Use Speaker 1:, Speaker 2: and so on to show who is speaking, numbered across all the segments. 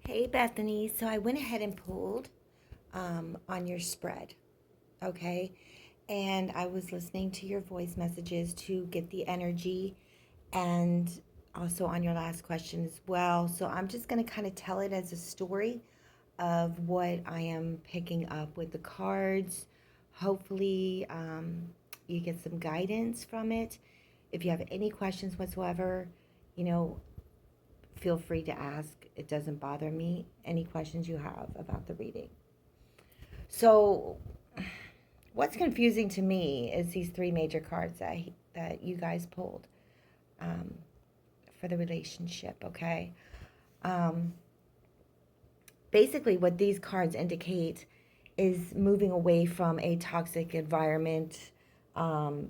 Speaker 1: Hey Bethany, so I went ahead and pulled on your spread, okay? And I was listening to your voice messages to get the energy and also on your last question as well. So I'm just going to kind of tell it as a story of what I am picking up with the cards. Hopefully, you get some guidance from it. If you have any questions whatsoever, you know, feel free to ask. It doesn't bother me. Any questions you have about the reading. So, what's confusing to me is these three major cards that you guys pulled um, for the relationship. Okay. Um, Basically, what these cards indicate is moving away from a toxic environment, um,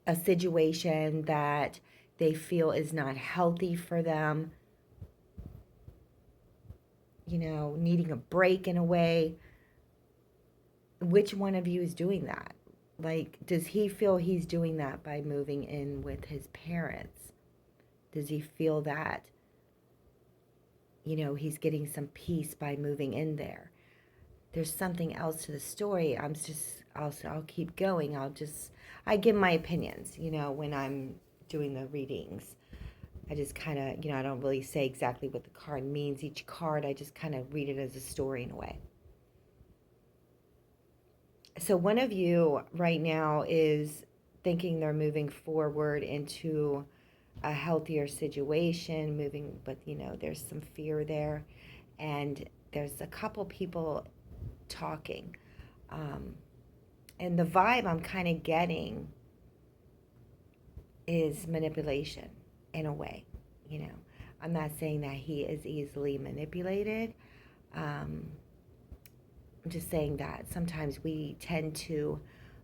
Speaker 1: a situation that they feel is not healthy for them, needing a break in a way. Which one of you is doing that? Like, does he feel he's doing that by moving in with his parents? Does he feel that, he's getting some peace by moving in there? There's something else to the story. I'll keep going. I give my opinions, when I'm doing the readings. I just kind of, I don't really say exactly what the card means. Each card, I just kind of read it as a story in a way. So one of you right now is thinking they're moving forward into a healthier situation, but there's some fear there, and there's a couple people talking, um, and the vibe I'm kind of getting is manipulation in a way. You know, I'm not saying that he is easily manipulated. Um, I'm just saying that sometimes we tend to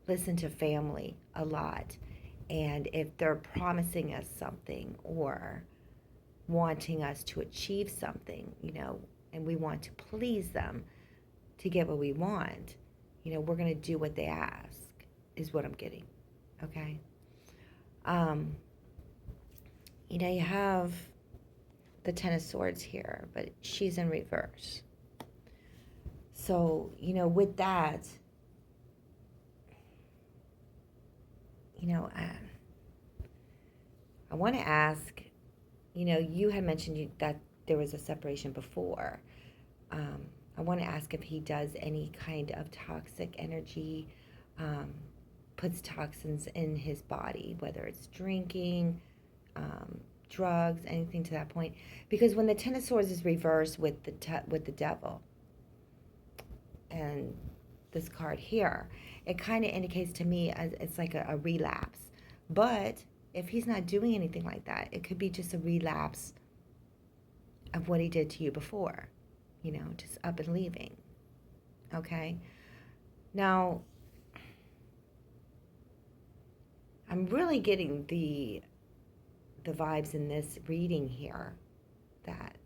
Speaker 1: listen to family a lot. And if they're promising us something or wanting us to achieve something, and we want to please them to get what we want, we're going to do what they ask, is what I'm getting. Okay? Um, you have the Ten of Swords here, but she's in reverse. So, with that, I want to ask, you had mentioned that there was a separation before. Um, I want to ask if he does any kind of toxic energy, um, puts toxins in his body, whether it's drinking, drugs, anything to that point. Because when the Ten of Swords is reversed with with the Devil, and this card here, it kind of indicates to me as it's like a relapse. But if he's not doing anything like that, it could be just a relapse of what he did to you before, just up and leaving. Okay? Now, I'm really getting the vibes in this reading here that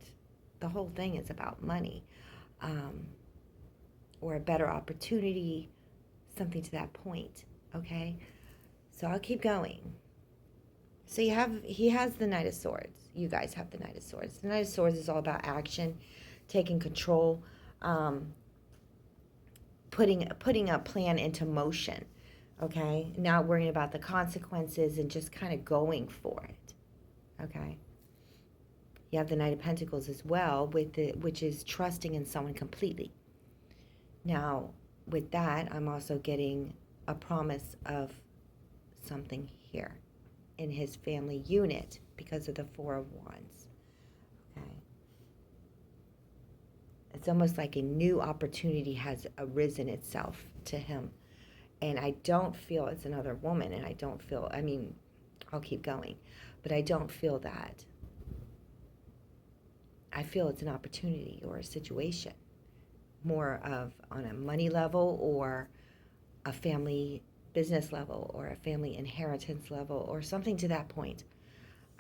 Speaker 1: the whole thing is about money, um, or a better opportunity, something to that point. Okay? So I'll keep going. So he has the Knight of Swords. You guys have the Knight of Swords. The Knight of Swords is all about action, taking control, um, putting a plan into motion. Okay, not worrying about the consequences and just kind of going for it. Okay. You have the Knight of Pentacles as well, which is trusting in someone completely. Now, with that, I'm also getting a promise of something here in his family unit because of the Four of Wands. Okay. It's almost like a new opportunity has arisen itself to him. And I don't feel it's another woman, and I mean, I'll keep going, but I don't feel that. I feel it's an opportunity or a situation, more of on a money level or a family business level or a family inheritance level or something to that point.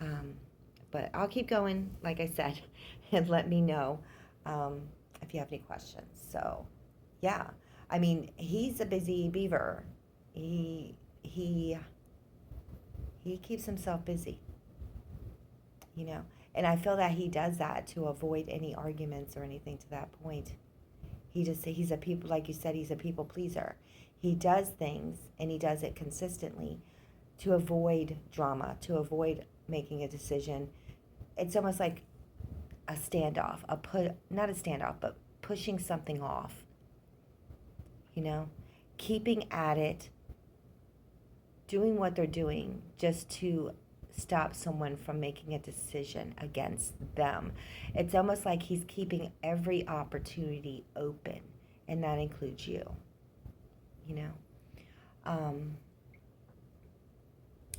Speaker 1: Um, but I'll keep going, like I said, and let me know um, if you have any questions. So, yeah, I mean, he's a busy beaver. He he he keeps himself busy, you know. And I feel that he does that to avoid any arguments or anything to that point. He's a people, like you said, he's a people pleaser. He does things, and he does it consistently to avoid drama, to avoid making a decision. It's almost like a standoff, not a standoff, but pushing something off, you know, keeping at it, doing what they're doing just to stop someone from making a decision against them. It's almost like he's keeping every opportunity open, and that includes you, you know.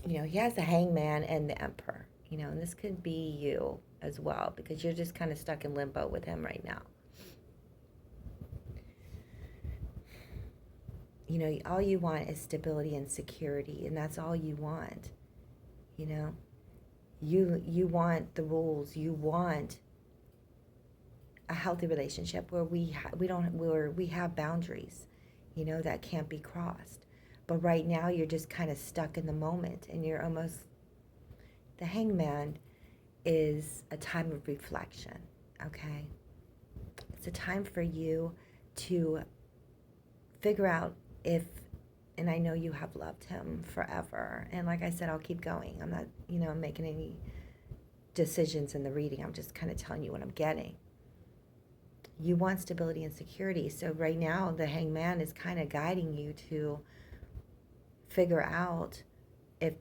Speaker 1: He has the Hangman and the Emperor, and this could be you as well, because you're just kind of stuck in limbo with him right now. All you want is stability and security, and that's all you want. You want the rules. You want a healthy relationship where we have boundaries, that can't be crossed. But right now you're just kind of stuck in the moment, and you're almost, the Hangman is a time of reflection, okay? It's a time for you to figure out if, and I know you have loved him forever, and like I said, I'll keep going. I'm not, making any decisions in the reading. I'm just kind of telling you what I'm getting. You want stability and security, so right now the Hangman is kind of guiding you to figure out if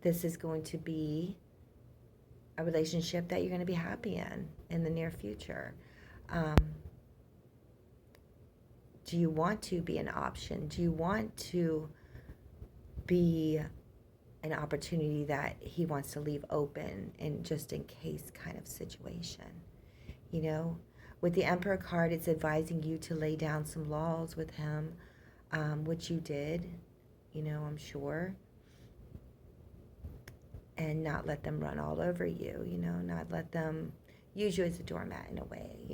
Speaker 1: this is going to be a relationship that you're going to be happy in the near future. Do you want to be an option? Do you want to be an opportunity that he wants to leave open in just in case kind of situation? With the Emperor card, it's advising you to lay down some laws with him, which you did, I'm sure, and not let them run all over you, not let them use you as a doormat in a way,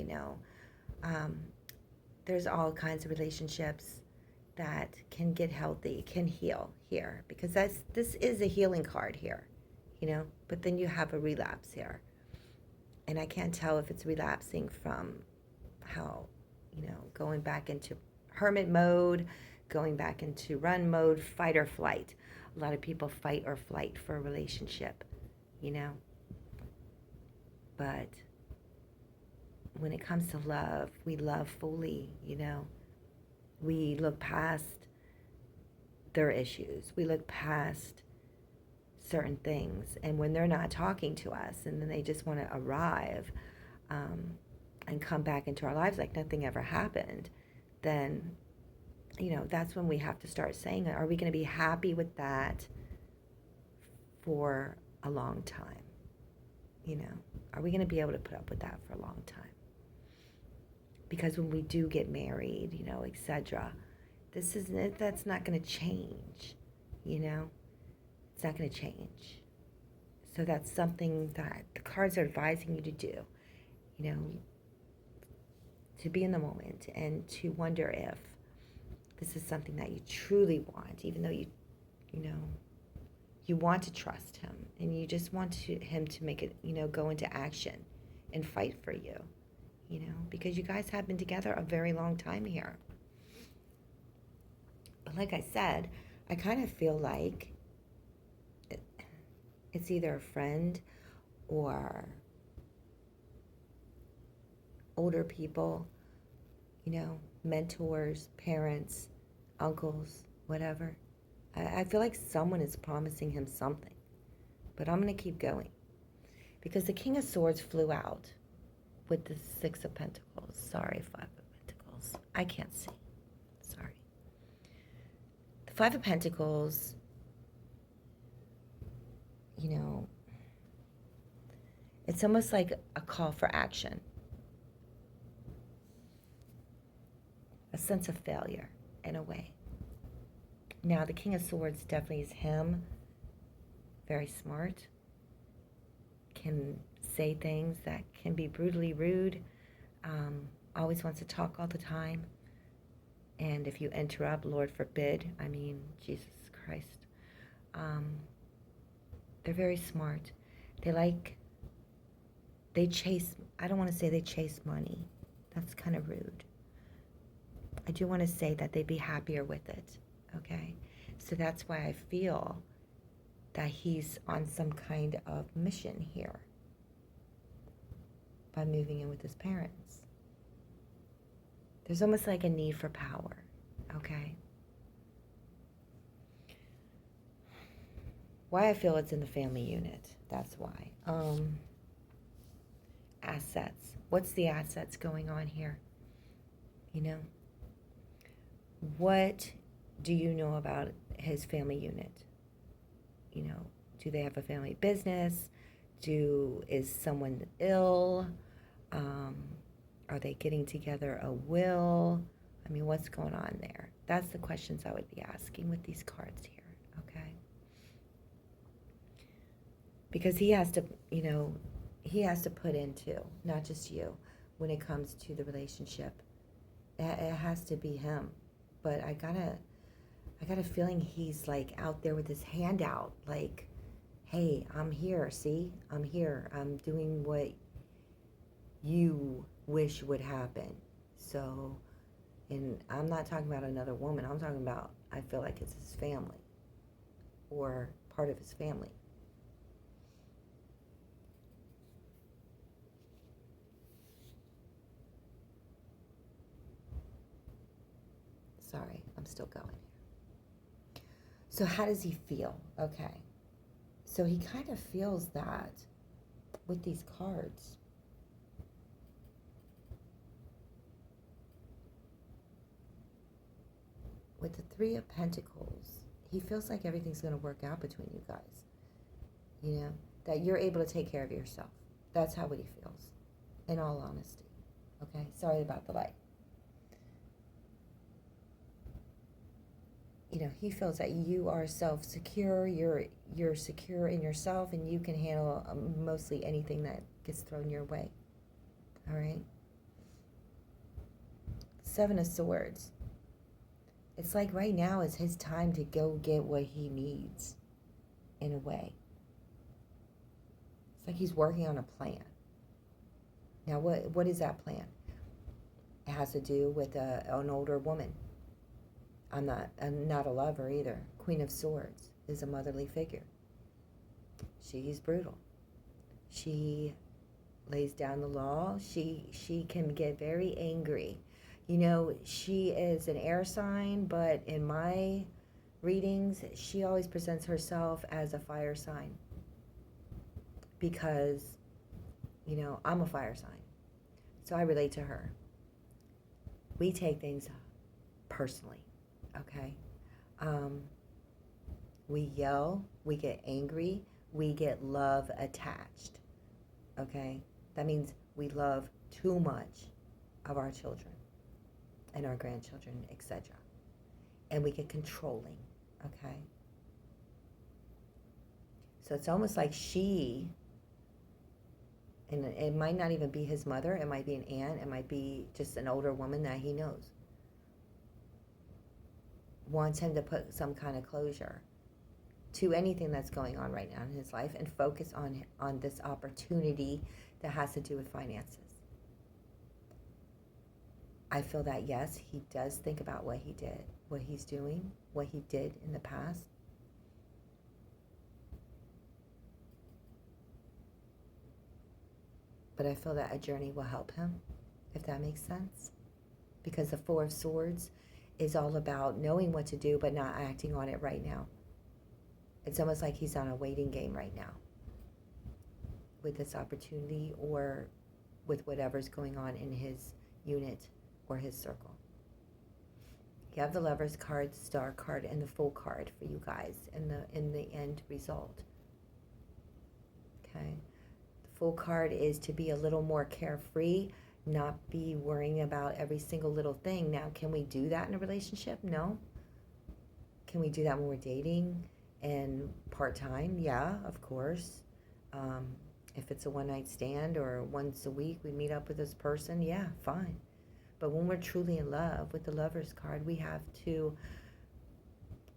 Speaker 1: There's all kinds of relationships that can get healthy, can heal here, because this is a healing card here, but then you have a relapse here. And I can't tell if it's relapsing from how, going back into hermit mode, going back into run mode, fight or flight. A lot of people fight or flight for a relationship, But when it comes to love, we love fully, We look past their issues. We look past certain things. And when they're not talking to us, and then they just want to arrive and come back into our lives like nothing ever happened, then, that's when we have to start saying, are we going to be happy with that for a long time? Are we going to be able to put up with that for a long time? Because when we do get married, etc., that's not going to change, It's not going to change. So that's something that the cards are advising you to do, to be in the moment and to wonder if this is something that you truly want, even though you want to trust him and you just want him to make it, go into action and fight for you, because you guys have been together a very long time here. But like I said, I kind of feel like it's either a friend or older people, mentors, parents, uncles, whatever. I feel like someone is promising him something. But I'm going to keep going. Because the King of Swords flew out with the Six of Pentacles. Sorry, Five of Pentacles. I can't see. Sorry. The Five of Pentacles, it's almost like a call for action. A sense of failure, in a way. Now, the King of Swords definitely is him. Very smart. Can say things that can be brutally rude. Always wants to talk all the time. And if you interrupt, Lord forbid, Jesus Christ. They're very smart. They like I don't want to say they chase money. That's kind of rude. I do want to say that they'd be happier with it, okay? So that's why I feel that he's on some kind of mission here by moving in with his parents. There's almost like a need for power, okay? Why I feel it's in the family unit, that's why. Assets. What's the assets going on here? You know? What do you know about his family unit? You know, do they have a family business? Is someone ill? Are they getting together a will? I mean, what's going on there? That's the questions I would be asking with these cards here, okay? Because he has to, he has to put in too, not just you, when it comes to the relationship. It has to be him. But I got a feeling he's like out there with his hand out, like, hey, I'm here, see? I'm here. I'm doing what you wish would happen. So, and I'm not talking about another woman. I'm talking about, I feel like it's his family or part of his family. Sorry, I'm still going here. So how does he feel? Okay. So he kind of feels that with these cards. With the Three of Pentacles, he feels like everything's going to work out between you guys. You know, that you're able to take care of yourself. That's how he feels, in all honesty. Okay, sorry about the light. You know, he feels that you are self-secure, you're secure in yourself, and you can handle mostly anything that gets thrown your way. All right? Seven of Swords. It's like right now is his time to go get what he needs, in a way. It's like he's working on a plan. Now, what is that plan? It has to do with an older woman. I'm not a lover either. Queen of Swords is a motherly figure. She's brutal. She lays down the law. She can get very angry. You know, she is an air sign, but in my readings, she always presents herself as a fire sign. Because, you know, I'm a fire sign. So I relate to her. We take things personally. Okay, we yell, we get angry, we get love attached. Okay, that means we love too much of our children and our grandchildren, etc. And we get controlling. Okay, so it's almost like and it might not even be his mother, it might be an aunt, it might be just an older woman that he knows, wants him to put some kind of closure to anything that's going on right now in his life and focus on this opportunity that has to do with finances. I feel that, yes, he does think about what he did, what he's doing, what he did in the past. But I feel that a journey will help him, if that makes sense. Because the Four of Swords is all about knowing what to do but not acting on it right now. It's almost like he's on a waiting game right now with this opportunity or with whatever's going on in his unit or his circle. You have the Lover's card, Star card, and the Fool card for you guys in the end result. Okay. The Fool card is to be a little more carefree, not be worrying about every single little thing. Now, can we do that in a relationship? No. Can we do that when we're dating and part-time? Yeah, of course. If it's a one-night stand or once a week we meet up with this person, yeah, fine. But when we're truly in love with the Lover's card, we have to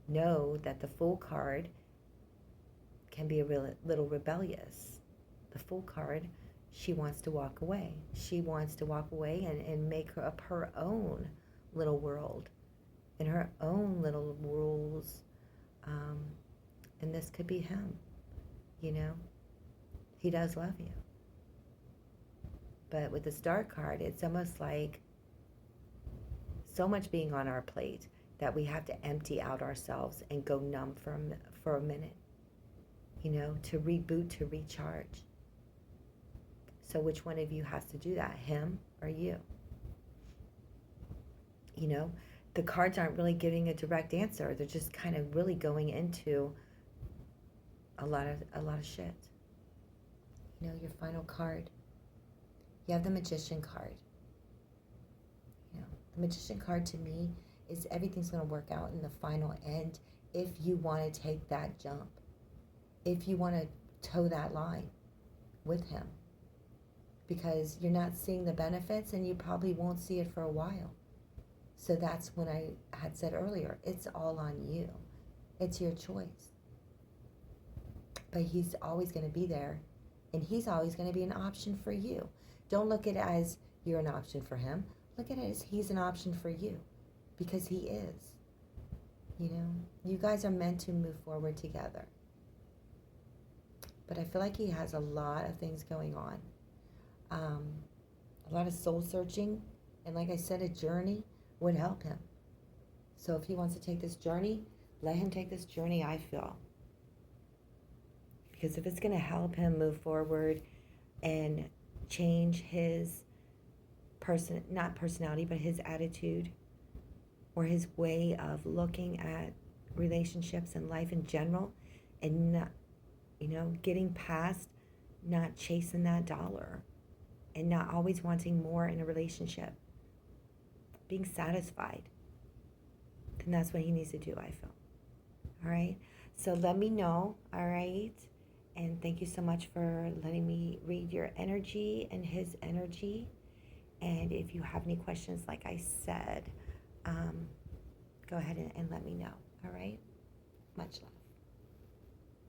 Speaker 1: know that the Fool card can be a little rebellious. The Fool card She wants to walk away. She wants to walk away and make her up her own little world and her own little rules. And this could be him, you know. He does love you. But with the Star card, it's almost like so much being on our plate that we have to empty out ourselves and go numb for a minute, you know, to reboot, to recharge. So which one of you has to do that, him or you? You know, the cards aren't really giving a direct answer. They're just kind of really going into a lot of shit. You know, your final card. You have the Magician card. You know, the Magician card to me is everything's going to work out in the final end if you want to take that jump. If you want to toe that line with him. Because you're not seeing the benefits and you probably won't see it for a while. So that's when I had said earlier, it's all on you. It's your choice. But he's always going to be there, and he's always going to be an option for you. Don't look at it as you're an option for him. Look at it as he's an option for you, because he is. You know, you guys are meant to move forward together. But I feel like he has a lot of things going on. A lot of soul searching, and like I said, a journey would help him. So if he wants to take this journey, let him take this journey, I feel. Because if it's going to help him move forward and change his not personality, but his attitude or his way of looking at relationships and life in general, and not, you know, getting past not chasing that dollar and not always wanting more in a relationship, being satisfied, then that's what he needs to do, I feel. All right? So let me know, all right? And thank you so much for letting me read your energy and his energy. And if you have any questions, like I said, go ahead and let me know, all right? Much love.